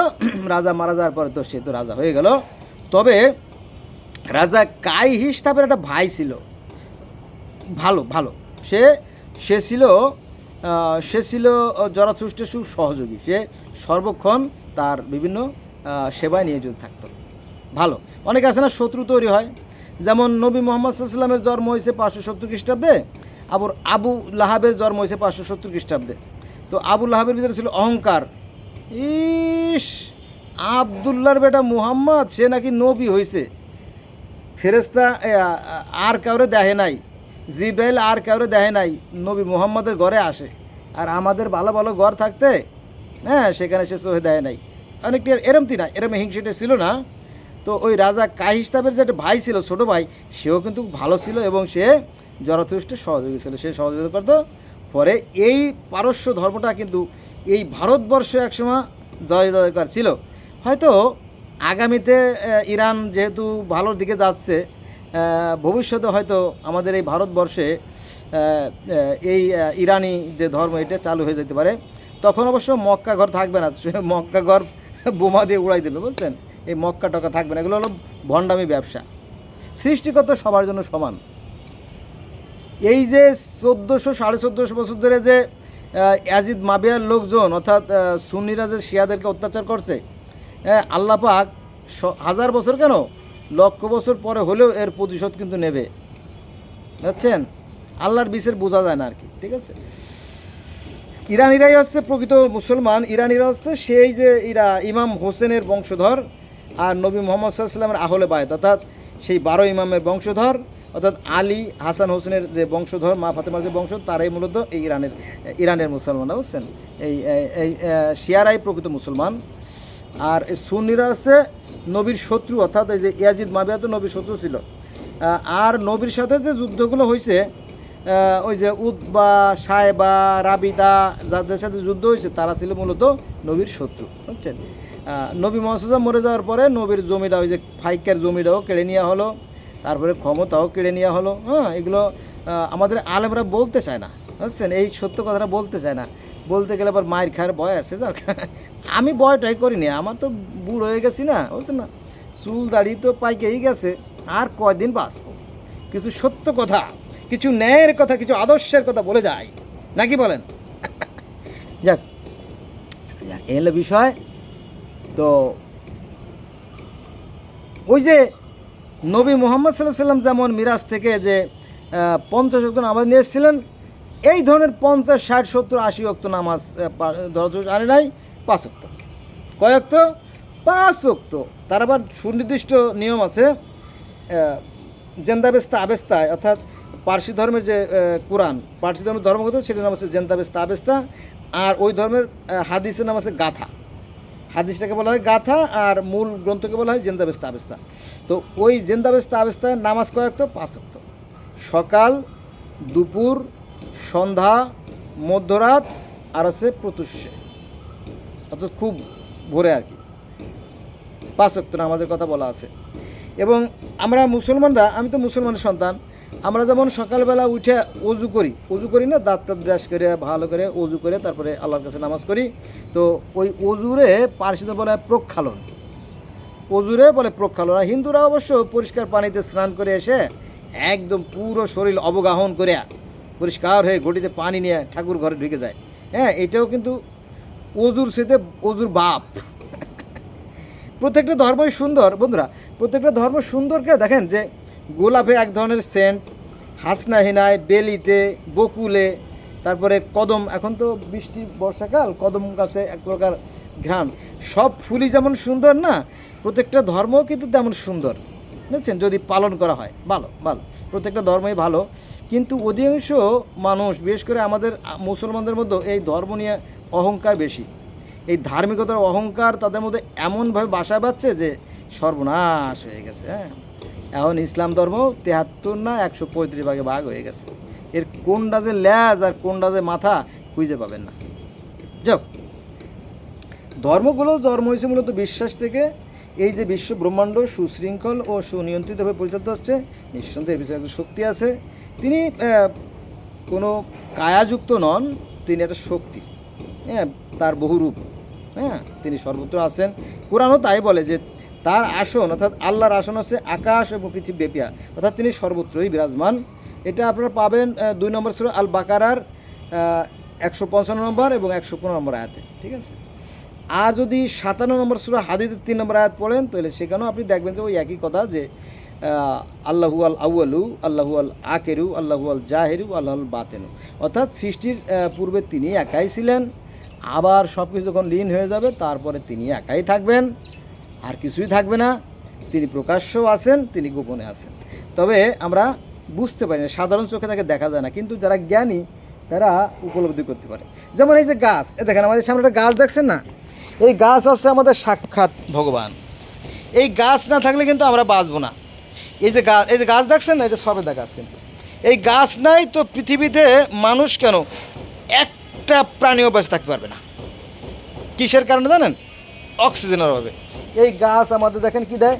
রাজা মারা যাওয়ার পরে তো সে তো রাজা হয়ে গেল। তবে রাজা কাইহিস্তাপের একটা ভাই ছিল, ভালো সে ছিল জরাথ্রুষ্টের সহযোগী। সে সর্বক্ষণ তার বিভিন্ন সেবায় নিয়োজিত থাকতো। ভালো, অনেকে আছে না শত্রু তৈরি হয়। যেমন নবী মুহাম্মদ সাল্লাল্লাহু আলাইহি ওয়াসাল্লামের জন্ম হয়েছে 570 খ্রিস্টাব্দে, আবার আবু লাহাবের জন্ম হয়েছে 570 খ্রিস্টাব্দে। তো আবু লাহাবের ভিতরে ছিল অহংকার। ইস, আবদুল্লাহর বেটা মুহাম্মদ, সে নাকি নবী হয়েছে। ফেরেশতা আর কাউরে দেখে নাই, জিব্রাইল আর কাউরে দেখে নাই, নবী মুহাম্মদের ঘরে আসে। আর আমাদের ভালো ভালো ঘর থাকতে সেখানে সে চোখে দেয় নাই। অনেকটা এরম হিংসেটা ছিল না। তো ওই রাজা কাইহিস্তাবের যে একটা ভাই ছিল, ছোটো ভাই, সেও কিন্তু ভালো ছিল এবং সে জরাথ্রুষ্টের সহযোগী ছিল। সে সহযোগিতা করতো। পরে এই পারস্য ধর্মটা কিন্তু এই ভারতবর্ষ একসময় জয়জয়কার ছিল। হয়তো আগামীতে ইরান যেহেতু ভালোর দিকে যাচ্ছে, ভবিষ্যতে হয়তো আমাদের এই ভারতবর্ষে এই ইরানি যে ধর্ম, এটা চালু হয়ে যেতে পারে। তখন অবশ্য মক্কা ঘর থাকবে না, মক্কা ঘর বোমা দিয়ে উড়াই দেবে, বুঝছেন? এই মক্কা টক্কা থাকবে না। এগুলো হলো ভণ্ডামি ব্যবসা। সৃষ্টিকর্তা সবার জন্য সমান। এই যে 1400-1450 বছর ধরে যে ইয়াজিদ মাবিয়ার লোকজন অর্থাৎ সুন্নিরা যে শিয়াদেরকে অত্যাচার করছে, আল্লাহ পাক 1000 বছর কেন, লক্ষ বছর পরে হলেও এর প্রতিশোধ কিন্তু নেবে, বুঝছেন? আল্লাহর বিচার বোঝা যায় না আর কি। ঠিক আছে, ইরানিরাই হচ্ছে প্রকৃত মুসলমান। ইরানিরা হচ্ছে সেই যে ইমাম হোসেনের বংশধর, আর নবী মুহাম্মদ সাল্লাল্লাহু আলাইহি ওয়াসাল্লামের আহলে বায়ত অর্থাৎ সেই 12 ইমামের বংশধর, অর্থাৎ আলী হাসান হোসেনের যে বংশধর, মা ফাতেমার যে বংশ, তারাই মূলত এই ইরানের মুসলমান, বুঝছেন? এই শিয়ারাই প্রকৃত মুসলমান। আর এই সুন্নিরা হচ্ছে নবীর শত্রু, অর্থাৎ এই যে ইয়াজিদ মাবিয়া তো নবীর শত্রু ছিল। আর নবীর সাথে যে যুদ্ধগুলো হয়েছে, ওই যে উতবা, সায়বা, রাবিদা, যাদের সাথে যুদ্ধ হয়েছে, তারা ছিল মূলত নবীর শত্রু, বুঝছেন? নবী মুহাম্মদ মরে যাওয়ার পরে নবীর জমিটা, ওই যে ফাইকের জমিটাও কেড়ে নেওয়া হলো, তারপরে ক্ষমতাও কেড়ে নেওয়া হলো। এগুলো আমাদের আলেমরা বলতে চায় না, বুঝছেন? এই সত্য কথাটা বলতে চায় না। বলতে গেলে আবার মায়ের খাওয়ার ভয় আছে। যাক, আমি ভয়টাই করিনি, আমার তো বুড়ো হয়ে গেছি না, বুঝছেন না? চুল দাড়ি তো পাইকেই গেছে, আর কয়দিন বাঁচবো। কিছু সত্য কথা, কিছু ন্যায়ের কথা, কিছু আদর্শের কথা বলে যায়, নাকি বলেন? যাক, এলো বিষয়। তো ওই যে নবী মুহাম্মদ সাল্লাল্লাহু আলাইহি ওয়াসাল্লাম যেমন মিরাজ থেকে যে 50 ওয়াক্ত নামাজ নিয়ে এসেছিলেন, এই ধরনের 50, 60, 70, 80 ওয়াক্ত নামাজ আনে নাই, 5 ওয়াক্ত। কয় ওয়াক্ত? 5 ওয়াক্ত। তার আবার সুনির্দিষ্ট নিয়ম আছে। জেন্দাবেস্তা আবেস্তায়, অর্থাৎ পার্সি ধর্মের যে কোরআন, পার্সি ধর্মের ধর্মগত, সেটার নাম আছে জেন্দাবেস্তা আবেস্তা। আর ওই ধর্মের হাদিসের নাম আছে গাথা। হাদিসটাকে বলা হয় গাথা, আর মূল গ্রন্থকে বলা হয় জেন্দাবেস্তা আবেস্তা। তো ওই জেন্দাবেস্তা আবেস্তায় নামাজ কয় ওয়াক্ত? 5 ওয়াক্ত। সকাল, দুপুর, সন্ধ্যা, মধ্যরাত, আর আছে প্রত্যুষে, অর্থাৎ খুব ভোরে আর কি। 5 ওয়াক্ত নামাজের কথা বলা আছে। এবং আমরা মুসলমানরা, আমি তো মুসলমানের সন্তান, আমরা যেমন সকালবেলা উঠে অজু করি না, দাঁত ব্রাশ করে ভালো করে অজু করে তারপরে আল্লাহর কাছে নামাজ করি। তো ওই অজুরে পার্সিতে বলা হয় প্রক্ষালন, অজুরে বলে প্রক্ষালন। আর হিন্দুরা অবশ্য পরিষ্কার পানিতে স্নান করে এসে একদম পুরো শরীর অবগাহন করে পরিষ্কার হয়ে ঘটিতে পানি নিয়ে ঠাকুর ঘরে ঢুকে যায়। হ্যাঁ, এটাও কিন্তু অজুর সাথে অজুর বাপ। প্রত্যেকটা ধর্মই সুন্দর বন্ধুরা, প্রত্যেকটা ধর্ম সুন্দরকে দেখেন যে গোলাপে এক ধরনের সেন্ট, হাসনা হেনায়, বেলিতে, বকুলে, তারপরে কদম, এখন তো বৃষ্টি বর্ষাকাল, কদম গাছে এক প্রকার ঘ্রাণ। সব ফুলই যেমন সুন্দর না, প্রত্যেকটা ধর্মও কিন্তু তেমন সুন্দর, বুঝছেন, যদি পালন করা হয়। ভালো ভালো, প্রত্যেকটা ধর্মই ভালো। কিন্তু অধিকাংশ মানুষ, বিশেষ করে আমাদের মুসলমানদের মধ্যে এই ধর্ম নিয়ে অহংকার বেশি। এই ধার্মিকতার অহংকার তাদের মধ্যে এমনভাবে বাসা বাঁধছে যে সর্বনাশ হয়ে গেছে। হ্যাঁ, এখন ইসলাম ধর্ম 73 না 135 ভাগে ভাগ হয়ে গেছে। এর কোনটা যে ল্যাজ আর কোনটা যে মাথা খুঁজে পাবেন না। যাক, ধর্ম হয়েছে মূলত বিশ্বাস থেকে। এই যে বিশ্ব ব্রহ্মাণ্ড সুশৃঙ্খল ও সুনিয়ন্ত্রিতভাবে পরিচালিত হচ্ছে, নিঃসন্দেহে এর পিছনে একটা শক্তি আছে। তিনি কোনো কায়াযুক্ত নন, তিনি একটা শক্তি। হ্যাঁ, তার বহুরূপ। হ্যাঁ, তিনি সর্বত্র আছেন। কোরআনও তাই বলে যে তার আসন, অর্থাৎ আল্লাহর আসন হচ্ছে আকাশ এবং পৃথিবী ব্যাপিয়া, অর্থাৎ তিনি সর্বত্রই বিরাজমান। এটা আপনারা পাবেন 2 নম্বর সূরা আল বাকারার 155 নম্বর এবং 115 নম্বর আয়াতে, ঠিক আছে। আর যদি 57 নম্বর সূরা হাদীদের 3 নম্বর আয়াত পড়েন, তাহলে সেখানেও আপনি দেখবেন যে ওই একই কথা, যে আল্লাহু আল আউয়ালু, আল্লাহু আল আকেরু, আল্লাহু আল জাহেরু, আল্লাহুল বাতেনু, অর্থাৎ সৃষ্টির পূর্বে তিনি একাই ছিলেন, আবার সব কিছু যখন লীন হয়ে যাবে তারপরে তিনি একাই থাকবেন, আর কিছুই থাকবে না। তিনি প্রকাশ্যও আছেন, তিনি গোপনে আছেন। তবে আমরা বুঝতে পারি না, সাধারণ চোখে তাকে দেখা যায় না, কিন্তু যারা জ্ঞানী তারা উপলব্ধি করতে পারে। যেমন এই যে গাছ, দেখেন আমাদের সামনে একটা গাছ দেখছেন না, এই গাছ হচ্ছে আমাদের সাক্ষাৎ ভগবান। এই গাছ না থাকলে কিন্তু আমরা বাঁচবো না। এই যে গাছ দেখছেন না, এটা সবেদা গাছ। কিন্তু এই গাছ নাই তো পৃথিবীতে মানুষ কেন একটা প্রাণীও বেঁচে থাকতে পারবে না। কিসের কারণে জানেন? অক্সিজেনের অভাবে। এই গাছ আমাদের দেখেন কি দেয়,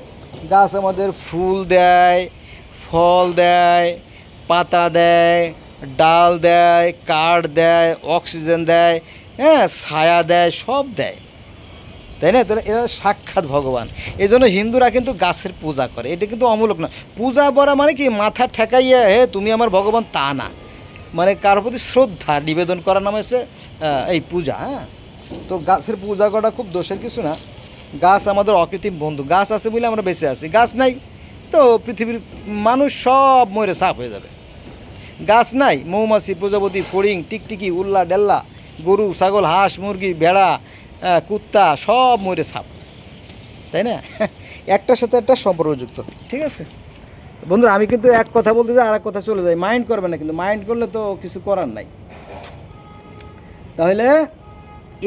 গাছ আমাদের ফুল দেয়, ফল দেয়, পাতা দেয়, ডাল দেয়, কাঠ দেয়, অক্সিজেন দেয়, হ্যাঁ, ছায়া দেয়, সব দেয়, তাই না? তাহলে এরা সাক্ষাৎ ভগবান। এই জন্য হিন্দুরা কিন্তু গাছের পূজা করে। এটা কিন্তু অমূলক না। পূজা করা মানে কি মাথা ঠেকাইয়া হে তুমি আমার ভগবান, তা না, মানে কারোর প্রতি শ্রদ্ধা নিবেদন করার নাম হচ্ছে এই পূজা। হ্যাঁ, তো গাছের পূজা করা খুব দোষের কিছু না। গাছ আমাদের অকৃত্রিম বন্ধু। গাছ আছে বলে আমরা বেঁচে আছি, গাছ নাই তো পৃথিবীর মানুষ সব মরে সাফ হয়ে যাবে। গাছ নাই, মৌমাছি, প্রজাপতি, ফড়িং, টিকটিকি, উল্লা ডেল্লা, গরু, ছাগল, হাঁস, মুরগি, ভেড়া, কুত্তা সব মরে সাপ, তাই না? একটার সাথে একটা সম্পর্কযুক্ত, ঠিক আছে বন্ধুরা। আমি কিন্তু এক কথা বলতে যাই আর এক কথা চলে যাই, মাইন্ড করবে না, কিন্তু মাইন্ড করলে তো কিছু করার নাই। তাহলে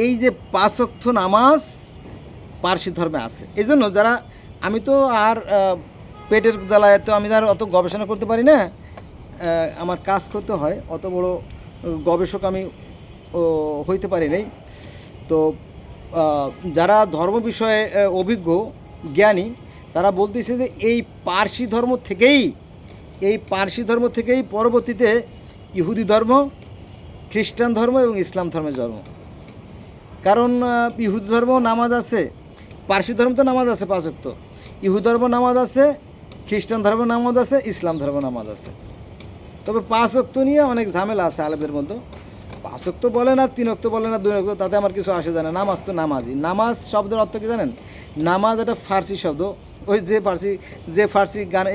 এই যে 5 ওয়াক্ত নামাজ পার্সি ধর্মে আছে। এই জন্য যারা, আমি তো আর পেটের জ্বালায় তো আমি আর অত গবেষণা করতে পারি না, আমার কাজ করতে হয়, অত বড় গবেষক আমি হইতে পারি নাই। তো যারা ধর্ম বিষয়ে অভিজ্ঞ জ্ঞানী তারা বলতেছে যে এই পার্সি ধর্ম থেকেই পরবর্তীতে ইহুদি ধর্ম, খ্রিস্টান ধর্ম এবং ইসলাম ধর্মের জন্ম। কারণ ইহুদি ধর্ম নামাজ আছে, পার্সি ধর্ম তো নামাজ আছে 5 ওয়াক্ত, ইহুদি ধর্ম নামাজ আছে, খ্রিস্টান ধর্ম নামাজ আছে, ইসলাম ধর্ম নামাজ আছে। তবে 5 ওয়াক্ত নিয়ে অনেক ঝামেলা আছে আলেমদের মধ্যে। 5 ওয়াক্ত বলেন আর 3 ওয়াক্ত বলেন আর 2 ওয়াক্ত, তাতে আমার কিছু আসে যায় না। নামাজ তো নামাজই। নামাজ শব্দের অর্থ কি জানেন? নামাজ একটা ফার্সি শব্দ। ওই যে ফার্সি গান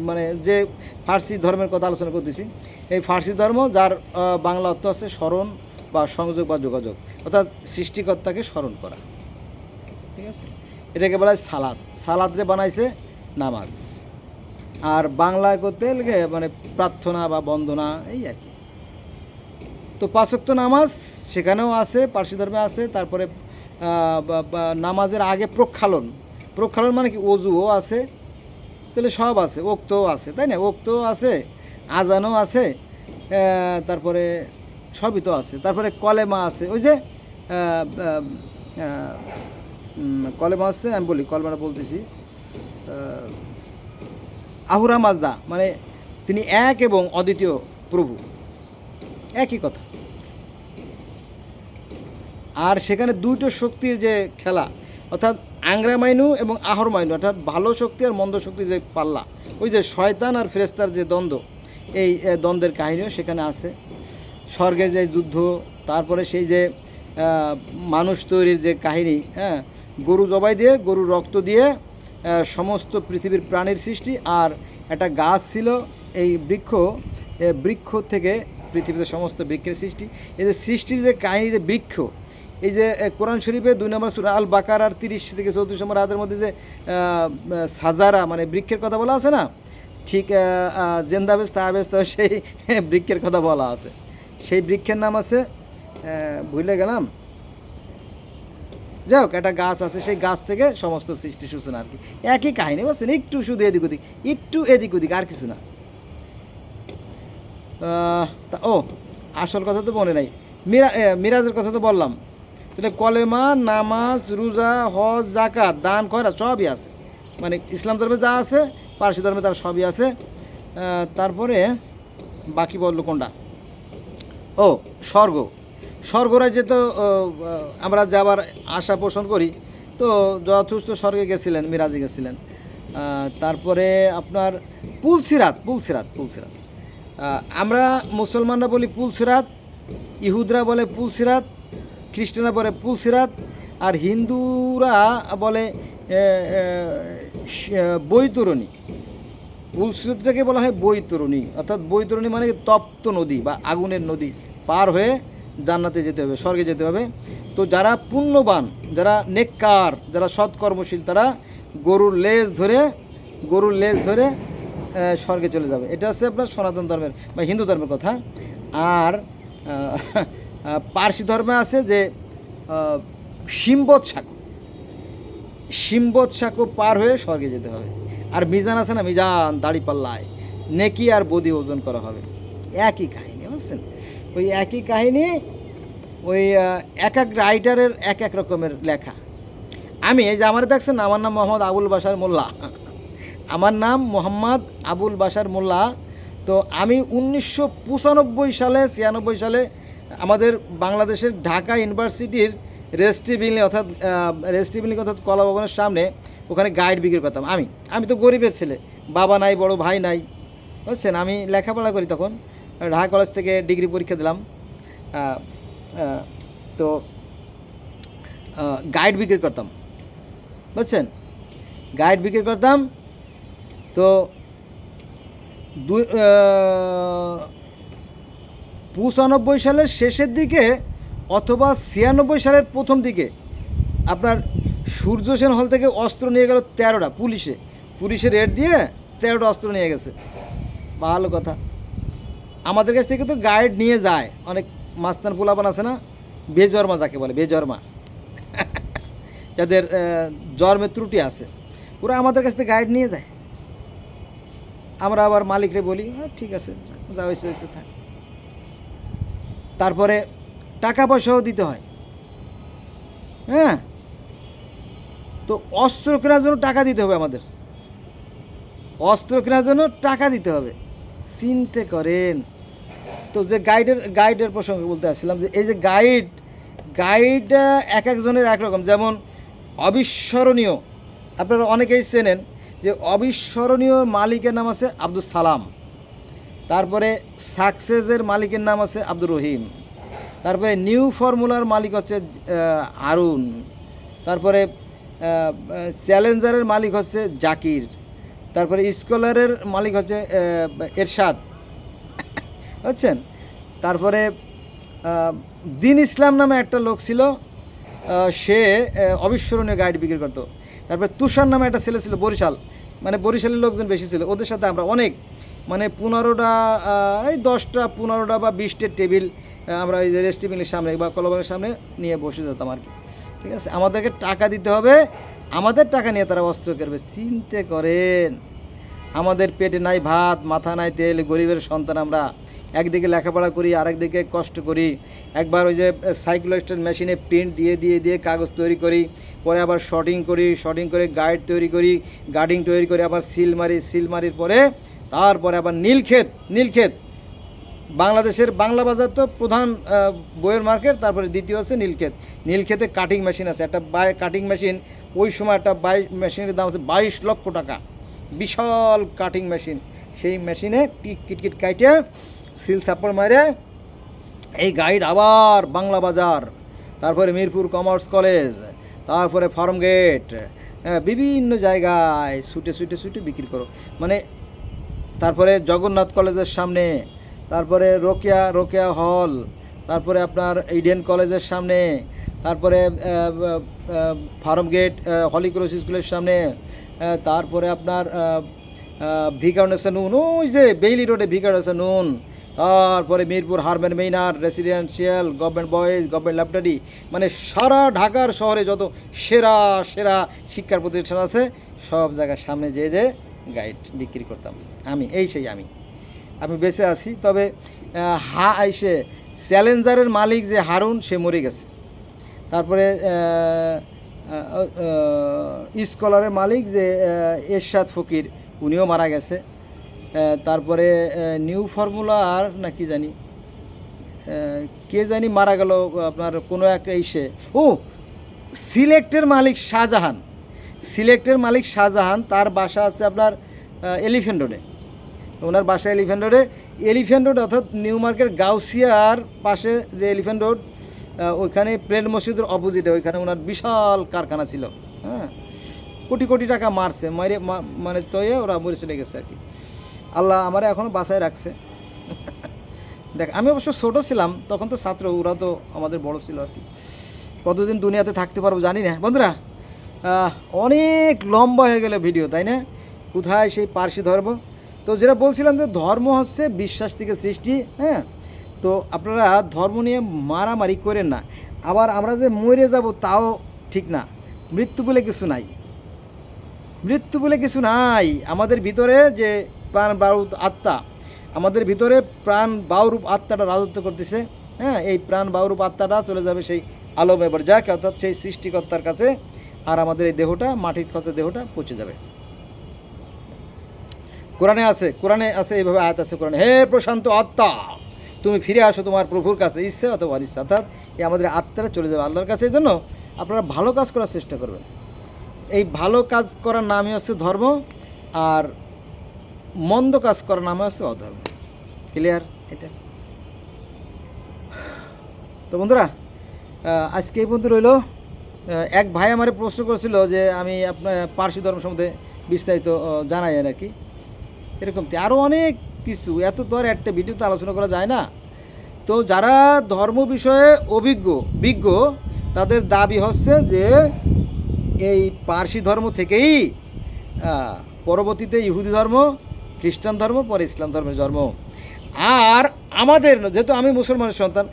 মানে যে ফার্সি ধর্মের কথা আলোচনা করতেছি, এই ফার্সি ধর্ম যার বাংলা অর্থ আছে স্মরণ বা সংযোগ বা যোগাযোগ, অর্থাৎ সৃষ্টিকর্তাকে স্মরণ করা। ঠিক আছে, এটাকে বলা হয় সালাত। সালাদরে বানাইছে নামাজ। আর বাংলায় করতে গেলে মানে প্রার্থনা বা বন্দনা, এই আর কি। তো 5 ওয়াক্ত নামাজ সেখানেও আছে, পার্সি ধর্মে আছে। তারপরে নামাজের আগে প্রক্ষালন। প্রক্ষালন মানে কি? অজুও আছে, তাহলে সব আছে। ওক্তও আছে, তাই না? ওক্তও আছে, আজানও আছে, তারপরে সবই তো আছে। তারপরে কলেমা আছে। ওই যে কলেমা আছে, আমি বলি কলেমাটা বলতেছি। আহুরা মাজদা মানে তিনি এক এবং অদ্বিতীয় প্রভু, একই কথা। আর সেখানে দুটো শক্তির যে খেলা, অর্থাৎ আংরা মাইনু এবং আহর মাইনু, অর্থাৎ ভালো শক্তি আর মন্দ শক্তি যে পাল্লা, ওই যে শয়তান আর ফেরেশতার যে দ্বন্দ্ব, এই দ্বন্দ্বের কাহিনীও সেখানে আছে। স্বর্গে যে যুদ্ধ, তারপরে সেই যে মানুষ তৈরির যে কাহিনী, হ্যাঁ, গরু জবাই দিয়ে, গরুর রক্ত দিয়ে সমস্ত পৃথিবীর প্রাণীর সৃষ্টি। আর একটা গাছ ছিল, এই বৃক্ষ থেকে পৃথিবীতে সমস্ত বৃক্ষের সৃষ্টি। এই যে সৃষ্টির যে কাহিনী, যে বৃক্ষ, এই যে কোরআন শরীফে 2 নম্বর সূরা আল বাকারার 30 থেকে 34 নম্বর আয়াতের মধ্যে যে সাজারা মানে বৃক্ষের কথা বলা আছে না, ঠিক জেন্দাবেজ তাহাবেজ, তো সেই বৃক্ষের কথা বলা আছে। সেই বৃক্ষের নাম আছে, ভুলে গেলাম, যাই হোক, একটা গাছ আছে, সেই গাছ থেকে সমস্ত সৃষ্টি সূচনা আর কি। একই কাহিনী, বুঝছেন? একটু শুধু এদিক ওদিক, আর কিছু না। ও আসল কথা তো মনে নাই, মিরাজের কথা তো বললাম। তাহলে কলেমা, নামাজ, রোজা, হজ, জাকাত, দান, খয়রাত সবই আছে। মানে ইসলাম ধর্মে যা আছে, পার্সি ধর্মে তার সবই আছে। তারপরে বাকি বললো কোনটা? ও স্বর্গরাজ্যে তো আমরা যাবার আশা পোষণ করি। তো যথেষ্ট স্বর্গে গেছিলেন, মিরাজে গেছিলেন। তারপরে আপনার পুলসিরাত। আমরা মুসলমানরা বলি পুলসিরাত, ইহুদরা বলে পুলসিরাত, খ্রিস্টানরা বলে পুলসিরাত, আর হিন্দুরা বলে বৈতরণী। পুলসিরাতটাকে বলা হয় বৈতরণী, অর্থাৎ বৈতরণী মানে তপ্ত নদী বা আগুনের নদী পার হয়ে জান্নাতে যেতে হবে, স্বর্গে যেতে হবে। তো যারা পুণ্যবান, যারা নেককার, যারা সৎকর্মশীল, তারা গরুর লেজ ধরে স্বর্গে চলে যাবে। এটা হচ্ছে আপনার সনাতন ধর্মের বা হিন্দু ধর্মের কথা। আর পার্সি ধর্মে আছে যে সিম্বত সাঁকো পার হয়ে স্বর্গে যেতে হবে। আর মিজান আছে না, মিজান, দাড়ি পাল্লায় নেকি আর বদি ওজন করা হবে। একই কাহিনী, বুঝছেন? ওই একই কাহিনী, ওই এক রাইটারের এক রকমের লেখা। আমি এই যে আমার দেখছেন, আমার নাম মোহাম্মদ আবুল বাশার মোল্লা। আমার নাম মোহাম্মদ আবুল বাশার মোল্লা। তো আমি 1995 সালে 96 সালে আমাদের বাংলাদেশের ঢাকা ইউনিভার্সিটির রেস্ট্রি বিল্ডিং অর্থাৎ কলা ভবনের সামনে, ওখানে গাইড বিক্রি করতাম। আমি তো গরিবের ছেলে, বাবা নাই, বড় ভাই নাই, বুঝছেন? আমি লেখাপড়া করি, তখন ঢাকা কলেজ থেকে ডিগ্রি পরীক্ষা দিলাম। তো গাইড বিক্রি করতাম, বুঝছেন? গাইড বিক্রি করতাম। তো 95 সালের শেষের দিকে অথবা 96 সালের প্রথম দিকে আপনার সূর্য সেন হল থেকে অস্ত্র নিয়ে গেল 13টা, পুলিশে রেড দিয়ে 13টা অস্ত্র নিয়ে গেছে। ভালো কথা। আমাদের কাছ থেকে তো গাইড নিয়ে যায় অনেক মাস্তান পোলাপান আছে না, বেজর্মা যাকে বলে, বেজর্মা, যাদের জন্মের ত্রুটি আছে, ওরা আমাদের কাছ থেকে গাইড নিয়ে যায়। আমরা আবার মালিকরে বলি, ঠিক আছে, যা হয়েছে থাক। তারপরে টাকা পয়সাও দিতে হয়, হ্যাঁ। তো অস্ত্র কেনার জন্য টাকা দিতে হবে, আমাদের অস্ত্র কেনার জন্য টাকা দিতে হবে, চিন্তা করেন। তো যে গাইডের প্রসঙ্গে বলতে আসছিলাম, যে এই যে গাইড এক একজনের একরকম। যেমন অবিস্মরণীয়, আপনারা অনেকেই চেনেন যে অবিস্মরণীয় মালিকের নাম আছে আব্দুল সালাম। তারপরে সাকসেসের মালিকের নাম আছে আব্দুর রহিম। তারপরে নিউ ফর্মুলার মালিক হচ্ছে হারুন। তারপরে চ্যালেঞ্জারের মালিক হচ্ছে জাকির। তারপরে স্কলারের মালিক হচ্ছে এরশাদ, বুঝছেন। তারপরে দিন ইসলাম নামে একটা লোক ছিল, সে অবিস্মরণীয় গাইড বিক্রি করতো। তারপরে তুষার নামে একটা ছেলে ছিল বরিশাল, মানে বরিশালের লোকজন বেশি ছিল, ওদের সাথে আমরা অনেক মানে 15টা এই 10টা 15টা বা 20টা টেবিল আমরা এই যে রেস্ট টেবিলের সামনে বা কলবারের সামনে নিয়ে বসে যেতাম আর কি। ঠিক আছে, আমাদেরকে টাকা দিতে হবে, আমাদের টাকা নিয়ে তারা অস্ত্র করবে। চিন্তা করেন, আমাদের পেটে নাই ভাত, মাথা নাই তেল, গরিবের সন্তান আমরা, একদিকে লেখাপড়া করি, আরেকদিকে কষ্ট করি। একবার ওই যে সাইক্লোস্টের মেশিনে প্রিন্ট দিয়ে দিয়ে দিয়ে কাগজ তৈরি করি, পরে আবার শর্টিং করি, শর্টিং করে গাইড তৈরি করি, গার্ডিং তৈরি করে আবার সিল মারি, সিল মারির পরে তারপরে আবার নীলক্ষেত বাংলাদেশের বাংলা বাজার তো প্রধান বইয়ের মার্কেট, তারপরে দ্বিতীয় হচ্ছে নীলক্ষেতে কাটিং মেশিন আছে, একটা কাটিং মেশিন ওই সময় একটা মেশিনের দাম আছে 22 লক্ষ টাকা, বিশাল কাটিং মেশিন। সেই মেশিনে কিটকিট কাইটে সিল সাপড় মারে এই গাইড আবার বাংলা বাজার, তারপরে মিরপুর কমার্স কলেজ, তারপরে ফার্মগেট, বিভিন্ন জায়গায় ছুটে বিক্রি করো। মানে তারপরে জগন্নাথ কলেজের সামনে, তারপরে রোকেয়া হল, তারপরে আপনার ইডেন কলেজের সামনে, তারপরে ফার্মগেট হলি ক্রস স্কুলের সামনে, তারপরে আপনার ভিকারুন্নেসা নুন, ওই যে বেইলি রোডে ভিকারুন্নেসা নুন, তারপরে মিরপুর হারবেন মেইনার residential, government boys, government laboratory, মানে সারা ঢাকার শহরে যত সেরা শিক্ষার প্রতিষ্ঠান আছে সব জায়গার সামনে যে গাইড বিক্রি করতাম আমি। আমি বেঁচে আছি, তবে আইসে চ্যালেঞ্জারের মালিক যে হারুন সে মরে গেছে। তারপরে স্কলারের মালিক যে এরশাদ ফকির উনিও মারা গেছে। তারপরে নিউ ফর্মুলার না কি জানি কে জানি মারা গেল আপনার কোনো একটা ইসে। সিলেক্টের মালিক শাহজাহান, তার বাসা আছে আপনার এলিফ্যান্ট রোডে। ওনার বাসা এলিফ্যান্ট রোড অর্থাৎ নিউ মার্কেট গাউসিয়ার পাশে যে এলিফ্যান্ট রোড, ওইখানে প্লেন মসজিদের অপোজিটে ওইখানে ওনার বিশাল কারখানা ছিল। হ্যাঁ, কোটি টাকা মারছে, মানে তৈয়ে ওরা মরে চলে গেছে আর কি। আল্লাহ আমারে এখনও বাসায় রাখছে। দেখ, আমি অবশ্য ছোটো ছিলাম তখন, তো ছাত্র, ওরা তো আমাদের বড় ছিল আর কি। কতদিন দুনিয়াতে থাকতে পারবো জানি না বন্ধুরা। অনেক লম্বা হয়ে গেল ভিডিও, তাই না? কোথায় সেই পার্সি ধর্ম? তো যেটা বলছিলাম যে ধর্ম হচ্ছে বিশ্বাস থেকে সৃষ্টি। হ্যাঁ, তো আপনারা ধর্ম নিয়ে মারামারি করেন না। আবার আমরা যে মরে যাব তাও ঠিক না, মৃত্যু বলে কিছু নাই। আমাদের ভিতরে যে প্রাণ বায়ুরূপ আত্মা, আমাদের ভিতরে প্রাণ বায়ুরূপ আত্মাটা রাজত্ব করতেছে। হ্যাঁ, এই প্রাণ বায়ুরূপ আত্মাটা চলে যাবে সেই আলম এবার যাকে, অর্থাৎ সেই সৃষ্টিকর্তার কাছে, আর আমাদের এই দেহটা, মাটির খচা দেহটা পচে যাবে। কোরআনে আছে এইভাবে আয়াত আছে কোরআনে, হে প্রশান্ত আত্মা তুমি ফিরে আসো তোমার প্রভুর কাছে, ইচ্ছা অথবা অনিচ্ছা, অর্থাৎ এই আমাদের আত্মাটা চলে যাবে আল্লাহর কাছে। এই জন্য আপনারা ভালো কাজ করার চেষ্টা করবেন। এই ভালো কাজ করার নামই হচ্ছে ধর্ম, আর মন্দ কাজ করার নামে হচ্ছে অধর্ম। ক্লিয়ার এটা? তো বন্ধুরা, আজকে এই পর্যন্ত রইল। এক ভাই আমার প্রশ্ন করেছিল যে আমি আপনার পার্সি ধর্ম সম্বন্ধে বিস্তারিত জানাই আর কি, এরকম আরও অনেক কিছু, এত তো আর একটা ভিডিওতে আলোচনা করা যায় না। তো যারা ধর্ম বিষয়ে বিজ্ঞ তাদের দাবি হচ্ছে যে এই পার্সি ধর্ম থেকেই পরবর্তীতে ইহুদি ধর্ম, খ্রিস্টান ধর্ম, পরে ইসলাম ধর্মের জন্ম। আর আমাদের, যেহেতু আমি মুসলমানের সন্তান,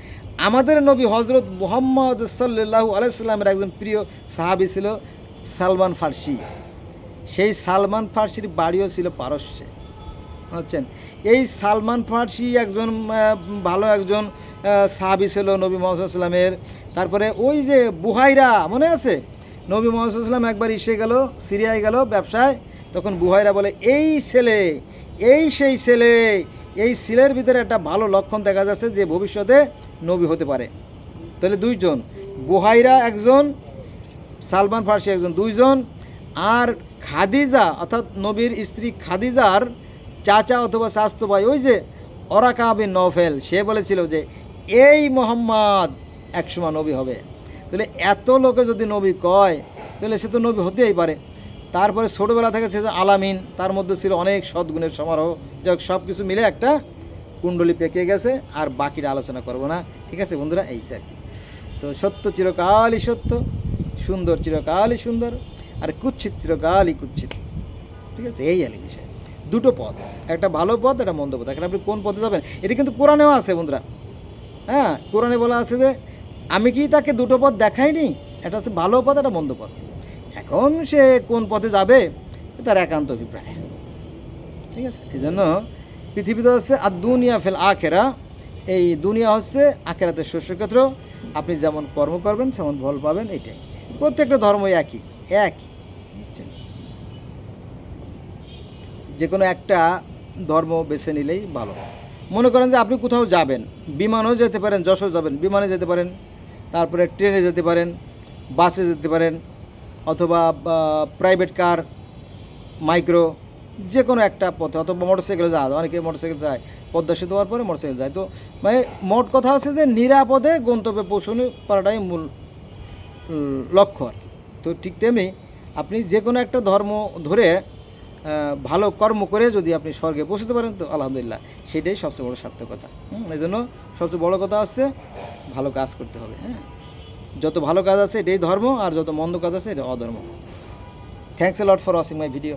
আমাদের নবী হজরত মুহাম্মদ সাল্লাল্লাহু আলাইহি সাল্লামের একজন প্রিয় সাহাবী ছিল সালমান ফার্সি। সেই সালমান ফার্সির বাড়িও ছিল পারস্যে, বুঝছেন। এই সালমান ফার্সি একজন ভালো একজন সাহাবী ছিল নবী মুহাম্মদ সাল্লাল্লাহু আলাইহি সাল্লামের। তারপরে ওই যে বুহাইরা, মনে আছে? নবী মুহাম্মদ সাল্লাল্লাহু আলাইহি সাল্লাম একবার সিরিয়ায় গেল ব্যবসায়, তখন বুহাইরা বলে এই সেই ছেলে, এই ছেলের ভিতরে একটা ভালো লক্ষণ দেখা যাচ্ছে যে ভবিষ্যতে নবী হতে পারে। তাহলে দুইজন, বুহাইরা একজন, সালমান ফার্সি একজন, দুইজন। আর খাদিজা অর্থাৎ নবীর স্ত্রী খাদিজার চাচা অথবা শাস্তো ভাই, ওই যে ওরাকা বিন নওফেল, সে বলেছিল যে এই মোহাম্মদ একসময় নবী হবে। তাহলে এত লোকে যদি নবী কয় তাহলে সে তো নবী হতেই পারে। তারপরে ছোটোবেলা থেকে সে যে আলামিন, তার মধ্যে ছিল অনেক সদ্গুণের সমারোহ। যাই সব কিছু মিলে একটা কুণ্ডলী পেকে গেছে, আর বাকিটা আলোচনা করব না। ঠিক আছে বন্ধুরা, এইটা কি, তো সত্য চিরকালই সত্য, সুন্দর চিরকালই সুন্দর, আর কুৎসিত চিরকালই কুৎসিত। ঠিক আছে, এই আলি বিষয়। দুটো পথ, একটা ভালো পথ, একটা মন্দ পথ। এখন আপনি কোন পথে যাবেন এটা কিন্তু কোরআনেও আছে বন্ধুরা। হ্যাঁ, কোরআনে বলা আছে যে আমি কি তাকে দুটো পথ দেখাইনি, একটা হচ্ছে ভালো পথ, একটা মন্দ পথ। এখন সে কোন পথে যাবে তার একান্ত অভিপ্রায়। ঠিক আছে, এই জন্য পৃথিবীতে হচ্ছে আর দুনিয়া ফেল আখেরা, এই দুনিয়া হচ্ছে আখেরাতের শস্যক্ষেত্র। আপনি যেমন কর্ম করবেন তেমন ফল পাবেন, এটাই। প্রত্যেকটা ধর্মই একই একই। বুঝছেন? যে কোনো একটা ধর্ম বেছে নিলেই ভালো। মনে করেন যে আপনি কোথাও যাবেন, বিমানেও যেতে পারেন, যশোর যাবেন বিমানে যেতে পারেন, তারপরে ট্রেনে যেতে পারেন, বাসে যেতে পারেন, অথবা প্রাইভেট কার, মাইক্রো, যে কোনো একটা পথে, অথবা মোটরসাইকেলে যাওয়া যায়। অনেকে মোটরসাইকেল যায়, পদ্মা সেতু হওয়ার পরে মোটরসাইকেল যায়। তো মানে মোট কথা আছে যে নিরাপদে গন্তব্যে পৌঁছানো পারাটাই মূল লক্ষ্য আর কি। তো ঠিক তেমনি আপনি যে কোনো একটা ধর্ম ধরে ভালো কর্ম করে যদি আপনি স্বর্গে পৌঁছতে পারেন তো আলহামদুলিল্লাহ, সেটাই সবচেয়ে বড় সার্থকতা। এই জন্য সবচেয়ে বড় কথা হচ্ছে ভালো কাজ করতে হবে। হ্যাঁ, যত ভালো কাজ আছে এটাই ধর্ম, আর যত মন্দ কাজ আছে এটা অধর্ম। Thanks a lot for watching my video.